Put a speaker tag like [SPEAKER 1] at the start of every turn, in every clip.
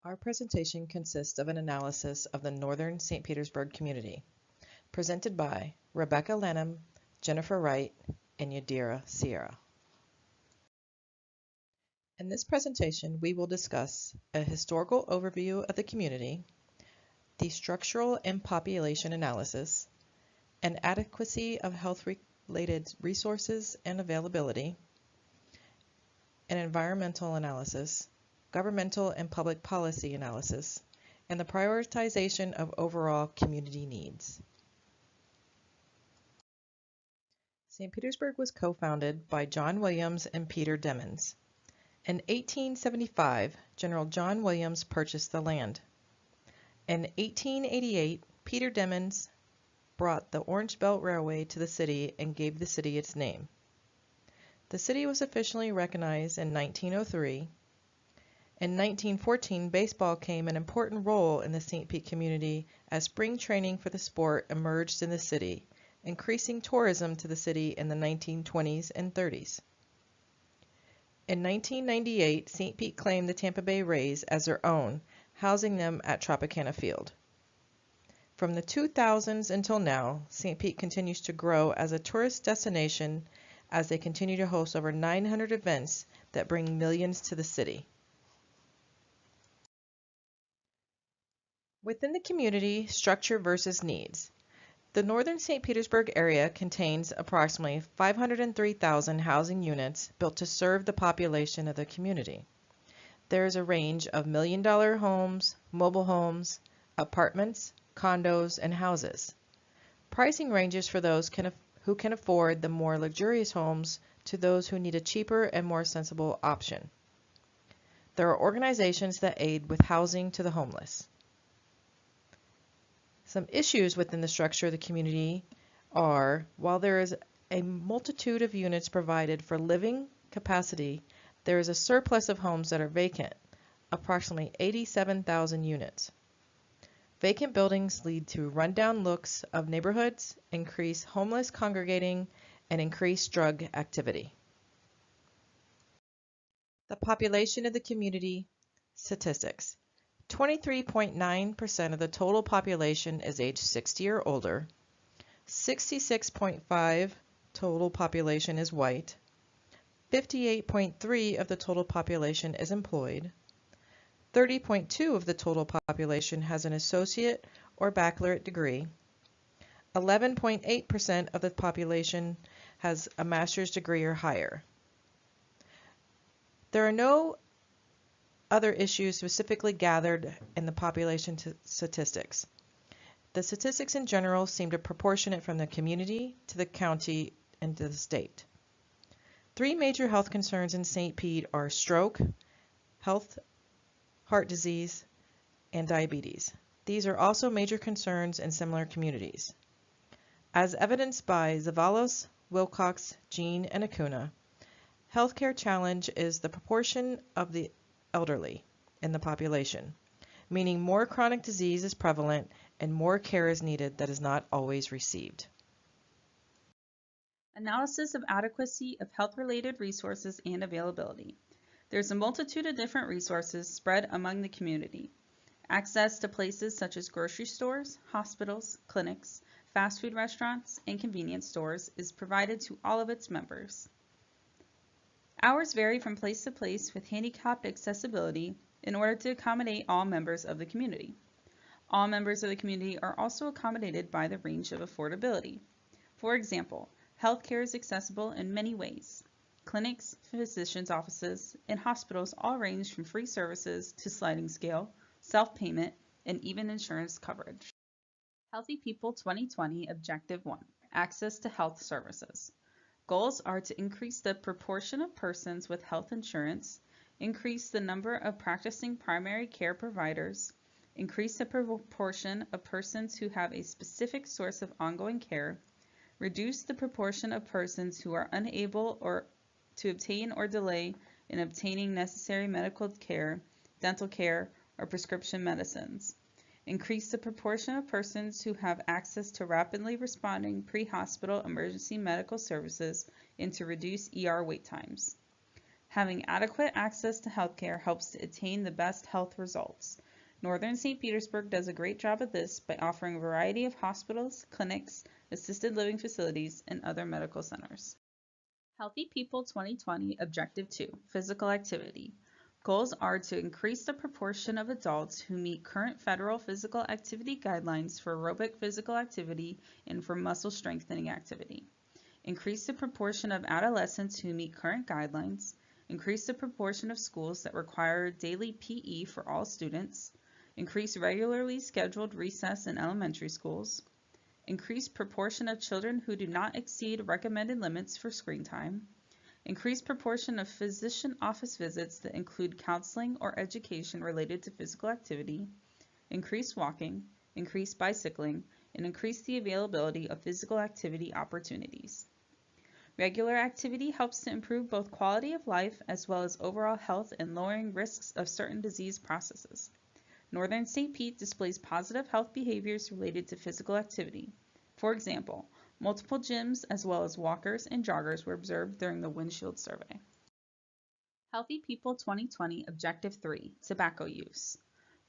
[SPEAKER 1] Our presentation consists of an analysis of the Northern St. Petersburg community, presented by Rebecca Lenham, Jennifer Wright, and Yadira Sierra. In this presentation, we will discuss a historical overview of the community, the structural and population analysis, an adequacy of health-related resources and availability, an environmental analysis, governmental and public policy analysis, and the prioritization of overall community needs. St. Petersburg was co-founded by John Williams and Peter Demens. In 1875, General John Williams purchased the land. In 1888, Peter Demens brought the Orange Belt Railway to the city and gave the city its name. The city was officially recognized in 1903. In 1914, baseball came an important role in the St. Pete community as spring training for the sport emerged in the city, increasing tourism to the city in the 1920s and 30s. In 1998, St. Pete claimed the Tampa Bay Rays as their own, housing them at Tropicana Field. From the 2000s until now, St. Pete continues to grow as a tourist destination as they continue to host over 900 events that bring millions to the city. Within the community, structure versus needs. The northern St. Petersburg area contains approximately 503,000 housing units built to serve the population of the community. There is a range of million-dollar homes, mobile homes, apartments, condos, and houses. Pricing ranges for those who can afford the more luxurious homes to those who need a cheaper and more sensible option. There are organizations that aid with housing to the homeless. Some issues within the structure of the community are, while there is a multitude of units provided for living capacity, there is a surplus of homes that are vacant, approximately 87,000 units. Vacant buildings lead to rundown looks of neighborhoods, increased homeless congregating, and increased drug activity. The population of the community statistics. 23.9% of the total population is age 60 or older. 66.5% total population is white. 58.3% of the total population is employed. 30.2% of the total population has an associate or baccalaureate degree. 11.8% of the population has a master's degree or higher. There are no other issues specifically gathered in the population statistics. The statistics in general seem to proportionate from the community to the county and to the state. Three major health concerns in St. Pete are stroke, heart disease, and diabetes. These are also major concerns in similar communities. As evidenced by Zavalos, Wilcox, Jean, and Acuna, healthcare challenge is the proportion of the elderly in the population, meaning more chronic disease is prevalent and more care is needed that is not always received.
[SPEAKER 2] Analysis of adequacy of health-related resources and availability. There's a multitude of different resources spread among the community. Access to places such as grocery stores, hospitals, clinics, fast food restaurants, and convenience stores is provided to all of its members. Hours vary from place to place with handicapped accessibility in order to accommodate all members of the community. All members of the community are also accommodated by the range of affordability. For example, healthcare is accessible in many ways. Clinics, physicians' offices, and hospitals all range from free services to sliding scale, self-payment, and even insurance coverage. Healthy People 2020 Objective 1, Access to Health Services. Goals are to increase the proportion of persons with health insurance, increase the number of practicing primary care providers, increase the proportion of persons who have a specific source of ongoing care, reduce the proportion of persons who are unable or to obtain or delay in obtaining necessary medical care, dental care, or prescription medicines, increase the proportion of persons who have access to rapidly responding pre-hospital emergency medical services and to reduce ER wait times. Having adequate access to healthcare helps to attain the best health results. Northern St. Petersburg does a great job of this by offering a variety of hospitals, clinics, assisted living facilities, and other medical centers. Healthy People 2020 Objective 2, Physical Activity. Goals are to increase the proportion of adults who meet current federal physical activity guidelines for aerobic physical activity and for muscle strengthening activity. Increase the proportion of adolescents who meet current guidelines. Increase the proportion of schools that require daily PE for all students. Increase regularly scheduled recess in elementary schools. Increase proportion of children who do not exceed recommended limits for screen time. Increase proportion of physician office visits that include counseling or education related to physical activity. Increase walking, increase bicycling, and increase the availability of physical activity opportunities. Regular activity helps to improve both quality of life as well as overall health and lowering risks of certain disease processes. Northern St. Pete displays positive health behaviors related to physical activity. For example, multiple gyms as well as walkers and joggers were observed during the windshield survey. Healthy People 2020 Objective 3, Tobacco Use.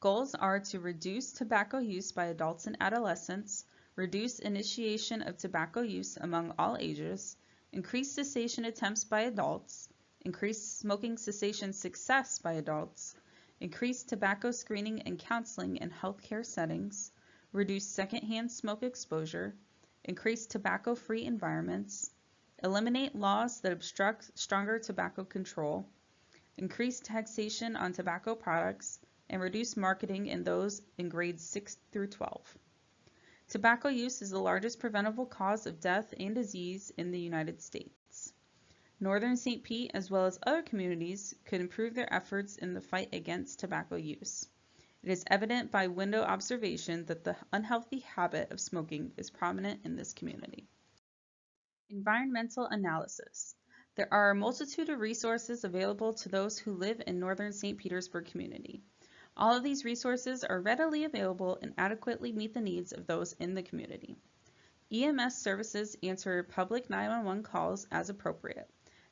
[SPEAKER 2] Goals are to reduce tobacco use by adults and adolescents, reduce initiation of tobacco use among all ages, increase cessation attempts by adults, increase smoking cessation success by adults, increase tobacco screening and counseling in healthcare settings, reduce secondhand smoke exposure, increase tobacco-free environments, eliminate laws that obstruct stronger tobacco control, increase taxation on tobacco products, and reduce marketing in those in grades 6 through 12. Tobacco use is the largest preventable cause of death and disease in the United States. Northern St. Pete, as well as other communities, could improve their efforts in the fight against tobacco use. It is evident by window observation that the unhealthy habit of smoking is prominent in this community. Environmental analysis. There are a multitude of resources available to those who live in Northern St. Petersburg community. All of these resources are readily available and adequately meet the needs of those in the community. EMS services answer public 911 calls as appropriate.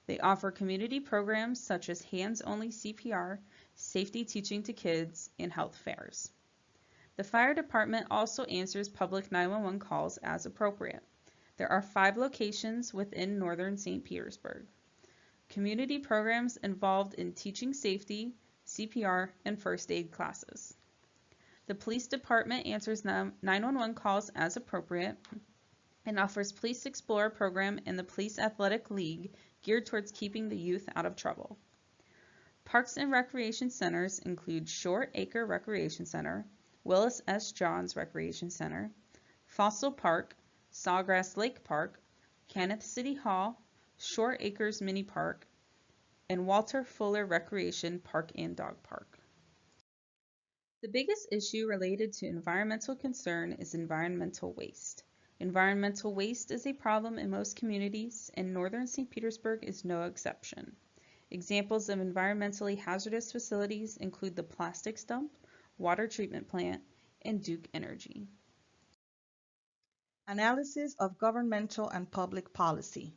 [SPEAKER 2] They offer community programs such as hands-only CPR, safety teaching to kids, and health fairs. The fire department also answers public 911 calls as appropriate. There are 5 locations within Northern St. Petersburg. Community programs involved in teaching safety, CPR, and first aid classes. The police department answers 911 calls as appropriate and offers Police Explorer program and the Police Athletic League geared towards keeping the youth out of trouble. Parks and recreation centers include Short Acre Recreation Center, Willis S. Johns Recreation Center, Fossil Park, Sawgrass Lake Park, Kenneth City Hall, Short Acres Mini Park, and Walter Fuller Recreation Park and Dog Park. The biggest issue related to environmental concern is environmental waste. Environmental waste is a problem in most communities, and Northern St. Petersburg is no exception. Examples of environmentally hazardous facilities include the plastics dump, water treatment plant, and Duke Energy.
[SPEAKER 3] Analysis of governmental and public policy,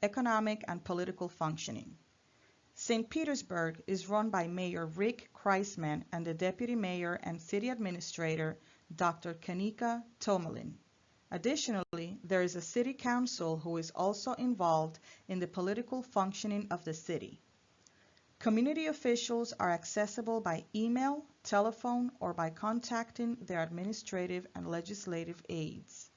[SPEAKER 3] economic and political functioning. St. Petersburg is run by Mayor Rick Kreisman and the Deputy Mayor and City Administrator Dr. Kanika Tomalin. Additionally, there is a City Council who is also involved in the political functioning of the city. Community officials are accessible by email, telephone, or by contacting their administrative and legislative aides.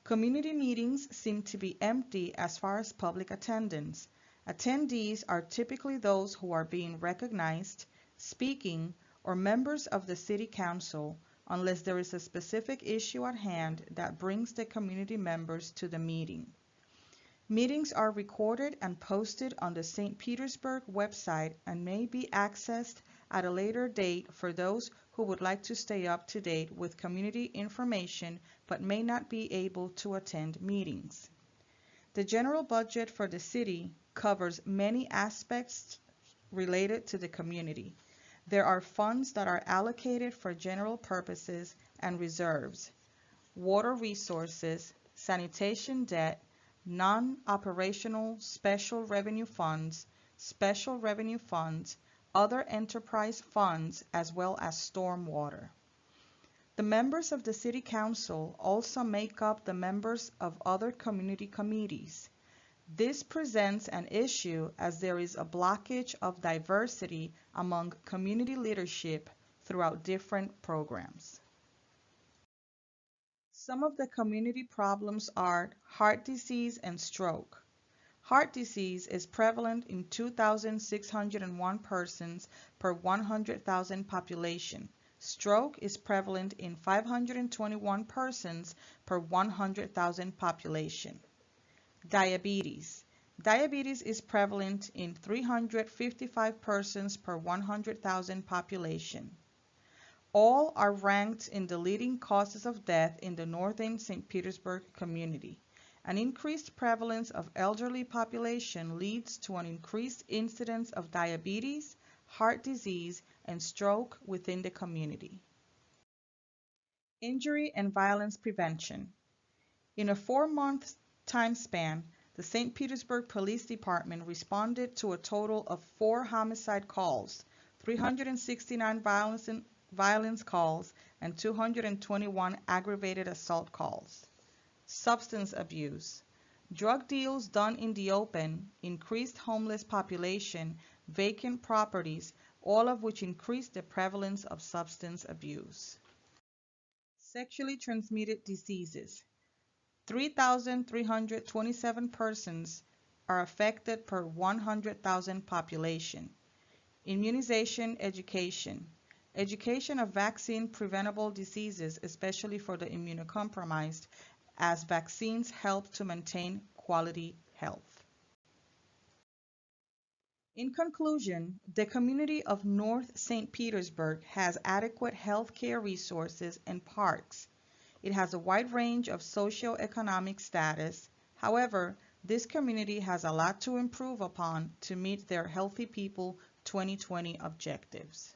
[SPEAKER 3] Community meetings seem to be empty as far as public attendance. Attendees are typically those who are being recognized, speaking, or members of the City Council, unless there is a specific issue at hand that brings the community members to the meeting. Meetings are recorded and posted on the St. Petersburg website and may be accessed at a later date for those who would like to stay up to date with community information but may not be able to attend meetings. The general budget for the city covers many aspects related to the community. There are funds that are allocated for general purposes and reserves, water resources, sanitation debt, non-operational special revenue funds, special revenue funds, other enterprise funds, as well as stormwater. The members of the City Council also make up the members of other community committees. This presents an issue as there is a blockage of diversity among community leadership throughout different programs. Some of the community problems are heart disease and stroke. Heart disease is prevalent in 2,601 persons per 100,000 population. Stroke is prevalent in 521 persons per 100,000 population. Diabetes. Diabetes is prevalent in 355 persons per 100,000 population. All are ranked in the leading causes of death in the northern St. Petersburg community. An increased prevalence of elderly population leads to an increased incidence of diabetes, heart disease, and stroke within the community. Injury and violence prevention. In a 4-month time span, the St. Petersburg Police Department responded to a total of 4 homicide calls, 369 violence calls, and 221 aggravated assault calls. Substance abuse. Drug deals done in the open, increased homeless population, vacant properties, all of which increase the prevalence of substance abuse. Sexually transmitted diseases. 3,327 persons are affected per 100,000 population. Immunization education. Education of vaccine preventable diseases, especially for the immunocompromised, as vaccines help to maintain quality health. In conclusion, the community of North St. Petersburg has adequate health care resources and parks. It has a wide range of socio-economic status. However, this community has a lot to improve upon to meet their Healthy People 2020 objectives.